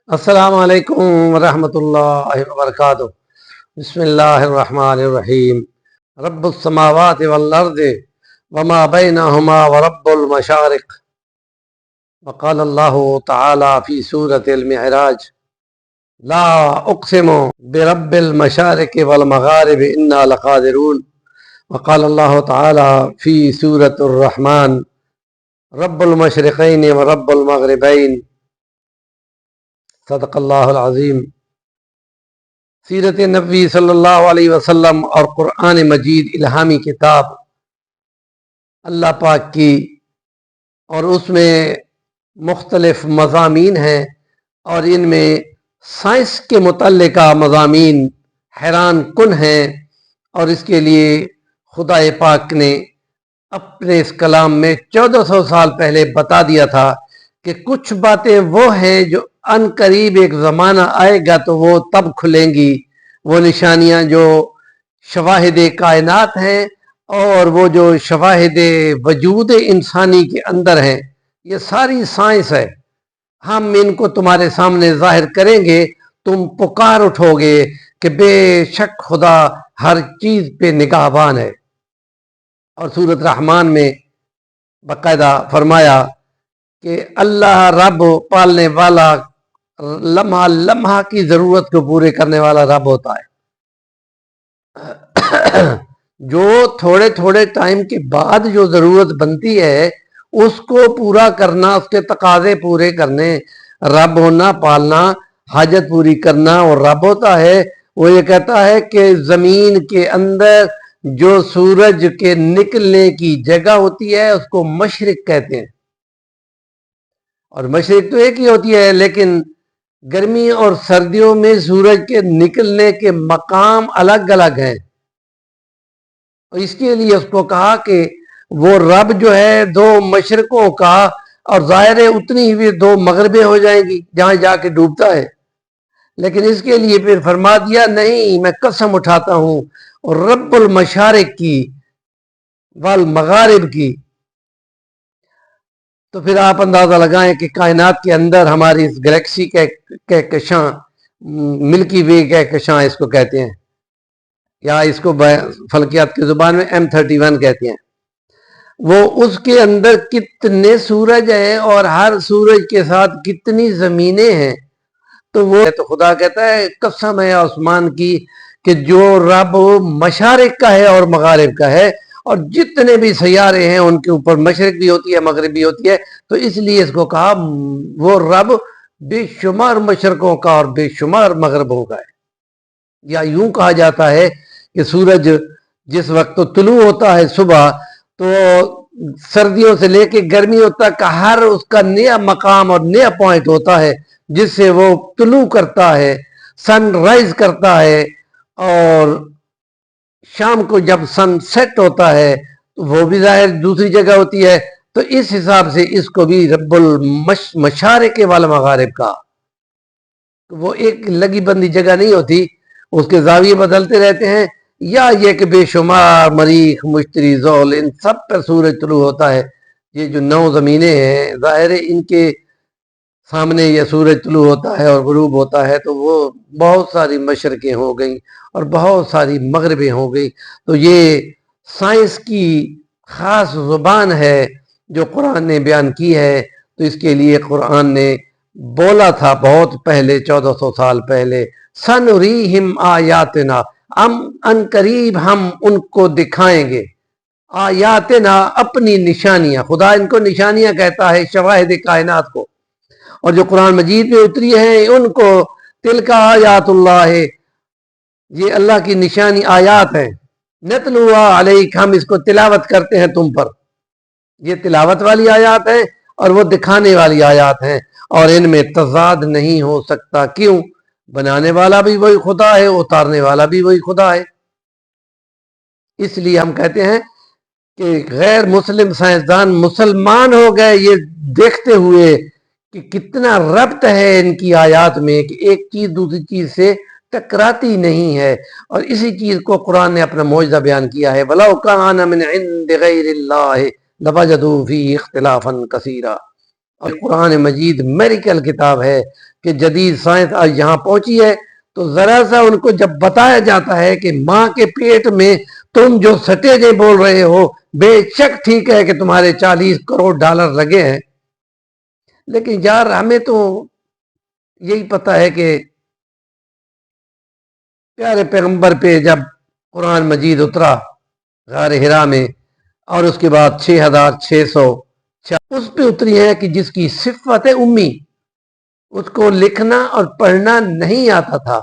السلام علیکم ورحمۃ اللہ وبرکاتہ۔ بسم اللہ الرحمن الرحیم۔ رب السماوات والارض وما بینہما ورب المشارق۔ وقال اللہ تعالی فی سورۃ المعراج لا اقسم برب المشارق والمغارب انا لقادرون۔ وقال اللہ تعالی فی سورۃ الرحمن رب المشرقین ورب المغربین۔ صدق اللہ العظیم۔ سیرت نبی صلی اللہ علیہ وسلم اور قرآن مجید الہامی کتاب اللہ پاک کی، اور اس میں مختلف مضامین ہیں، اور ان میں سائنس کے متعلقہ مضامین حیران کن ہیں، اور اس کے لیے خدا پاک نے اپنے اس کلام میں 1400 سال پہلے بتا دیا تھا کہ کچھ باتیں وہ ہیں جو ان قریب ایک زمانہ آئے گا تو وہ تب کھلیں گی، وہ نشانیاں جو شواہد کائنات ہیں اور وہ جو شواہد وجود انسانی کے اندر ہیں، یہ ساری سائنس ہے۔ ہم ان کو تمہارے سامنے ظاہر کریں گے، تم پکار اٹھو گے کہ بے شک خدا ہر چیز پہ نگہبان ہے۔ اور سورۃ رحمان میں باقاعدہ فرمایا کہ اللہ رب پالنے والا، لمحہ لمحہ کی ضرورت کو پورے کرنے والا رب ہوتا ہے، جو تھوڑے تھوڑے ٹائم کے بعد جو ضرورت بنتی ہے اس کو پورا کرنا، اس کے تقاضے پورے کرنے رب ہونا، پالنا، حاجت پوری کرنا اور رب ہوتا ہے۔ وہ یہ کہتا ہے کہ زمین کے اندر جو سورج کے نکلنے کی جگہ ہوتی ہے اس کو مشرق کہتے ہیں، اور مشرق تو ایک ہی ہوتی ہے، لیکن گرمی اور سردیوں میں سورج کے نکلنے کے مقام الگ الگ ہیں، اور اس کے لیے اس کو کہا کہ وہ رب جو ہے دو مشرقوں کا، اور ظاہر ہے اتنی ہی دو مغربیں ہو جائیں گی جہاں جا کے ڈوبتا ہے، لیکن اس کے لیے پھر فرما دیا نہیں، میں قسم اٹھاتا ہوں اور رب المشارق کی والمغارب کی۔ تو پھر آپ اندازہ لگائیں کہ کائنات کے اندر ہماری اس گلیکسی کے کہکشاں، ملکی وے کہکشاں اس کو کہتے ہیں، یا اس کو فلکیات کی زبان میں M31 کہتے ہیں، وہ اس کے اندر کتنے سورج ہیں اور ہر سورج کے ساتھ کتنی زمینیں ہیں۔ تو وہ تو خدا کہتا ہے قسم ہے آسمان کی کہ جو رب مشارق کا ہے اور مغارب کا ہے، اور جتنے بھی سیارے ہیں ان کے اوپر مشرق بھی ہوتی ہے، مغرب بھی ہوتی ہے، تو اس لیے اس کو کہا وہ رب بے شمار مشرقوں کا اور بے شمار مغربوں کا ہے۔ یا یوں کہا جاتا ہے کہ سورج جس وقت طلوع ہوتا ہے صبح، تو سردیوں سے لے کے گرمیوں تک ہر اس کا نیا مقام اور نیا پوائنٹ ہوتا ہے جس سے وہ طلوع کرتا ہے، سن رائز کرتا ہے، اور شام کو جب سن سیٹ ہوتا ہے تو وہ بھی ظاہر دوسری جگہ ہوتی ہے۔ تو اس حساب سے اس کو بھی رب المشارق والمغارب کا، وہ ایک لگی بندی جگہ نہیں ہوتی، اس کے زاویے بدلتے رہتے ہیں، یا یہ کہ بے شمار مریخ، مشتری، زحل، ان سب پر سورج طلوع ہوتا ہے۔ یہ جو 9 زمینیں ہیں، ظاہر ہے ان کے سامنے یہ سورج طلوع ہوتا ہے اور غروب ہوتا ہے، تو وہ بہت ساری مشرقیں ہو گئیں اور بہت ساری مغربیں ہو گئی۔ تو یہ سائنس کی خاص زبان ہے جو قرآن نے بیان کی ہے، تو اس کے لیے قرآن نے بولا تھا بہت پہلے، 1400 سال پہلے، سنریہم آیاتنا، ان قریب ہم ان کو دکھائیں گے، آیاتنا اپنی نشانیاں، خدا ان کو نشانیاں کہتا ہے، شواہد کائنات کو، اور جو قرآن مجید میں اتری ہیں ان کو تلک آیات اللہ ہے، یہ اللہ کی نشانی آیات ہیں، نتلوہا علیک، ہم اس کو تلاوت کرتے ہیں تم پر، یہ تلاوت والی آیات ہیں اور وہ دکھانے والی آیات ہیں، اور ان میں تضاد نہیں ہو سکتا۔ کیوں؟ بنانے والا بھی وہی خدا ہے، اتارنے والا بھی وہی خدا ہے۔ اس لیے ہم کہتے ہیں کہ غیر مسلم سائنسدان مسلمان ہو گئے یہ دیکھتے ہوئے کہ کتنا ربط ہے ان کی آیات میں، کہ ایک چیز دوسری چیز سے ٹکراتی نہیں ہے، اور اسی چیز کو قرآن نے اپنا معجزہ بیان کیا ہے، وَلَوْ كَانَ مِنْ عِنْدِ غَيْرِ اللَّهِ لَوَجَدُوا فِيهِ اخْتِلَافًا كَثِيرًا۔ اور قرآن مجید میڈیکل کتاب ہے کہ جدید سائنس آج یہاں پہنچی ہے، تو ذرا سا ان کو جب بتایا جاتا ہے کہ ماں کے پیٹ میں تم جو سٹیجیں بول رہے ہو بے شک ٹھیک ہے کہ تمہارے 40 کروڑ ڈالر لگے ہیں، لیکن یار ہمیں تو یہی پتا ہے کہ پیارے پیغمبر پہ جب قرآن مجید اترا غار ہرا میں، اور اس کے بعد 6600 اس پہ اتری ہے کہ جس کی صفت ہے امی، اس کو لکھنا اور پڑھنا نہیں آتا تھا،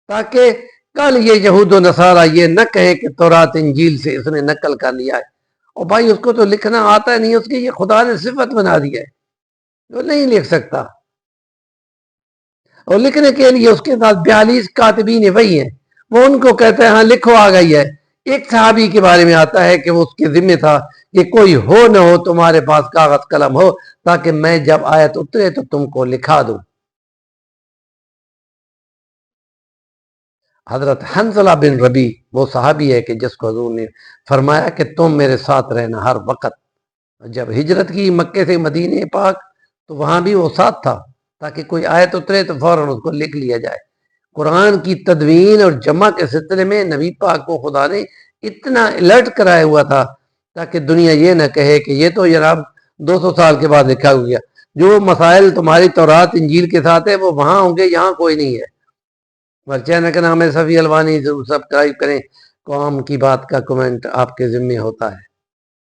تاکہ کل یہ یہود و نصارہ یہ نہ کہیں کہ تورات انجیل سے اس نے نقل کر لیا ہے۔ اور بھائی اس کو تو لکھنا آتا نہیں، اس کی یہ خدا نے صفت بنا دی ہے، وہ نہیں لکھ سکتا، اور لکھنے کے لیے اس کے ساتھ 42 کاتبین وہی ہیں، وہ ان کو کہتے ہیں ہاں لکھو آ گئی ہے۔ ایک صحابی کے بارے میں آتا ہے کہ وہ اس کے ذمہ تھا کہ کوئی ہو نہ ہو تمہارے پاس کاغذ قلم ہو، تاکہ میں جب آیت اترے تو تم کو لکھا دوں۔ حضرت حنظلہ بن ربی وہ صحابی ہے کہ جس کو حضور نے فرمایا کہ تم میرے ساتھ رہنا ہر وقت۔ جب ہجرت کی مکے سے مدینہ پاک تو وہاں بھی وہ ساتھ تھا، تاکہ کوئی آیت اترے تو فوراً اس کو لکھ لیا جائے۔ قرآن کی تدوین اور جمع کے سلسلے میں نبی پاک کو خدا نے اتنا الرٹ کرایا ہوا تھا تاکہ دنیا یہ نہ کہے کہ یہ تو جناب 200 سال کے بعد لکھا ہوا، جو مسائل تمہاری تورات انجیل کے ساتھ ہے وہ وہاں ہوں گے، یہاں کوئی نہیں ہے۔ اور چینل کا نام ہے صفی الوانی، ضرور سبسکرائب کریں۔ قوم کی بات کا کمنٹ آپ کے ذمہ ہوتا ہے۔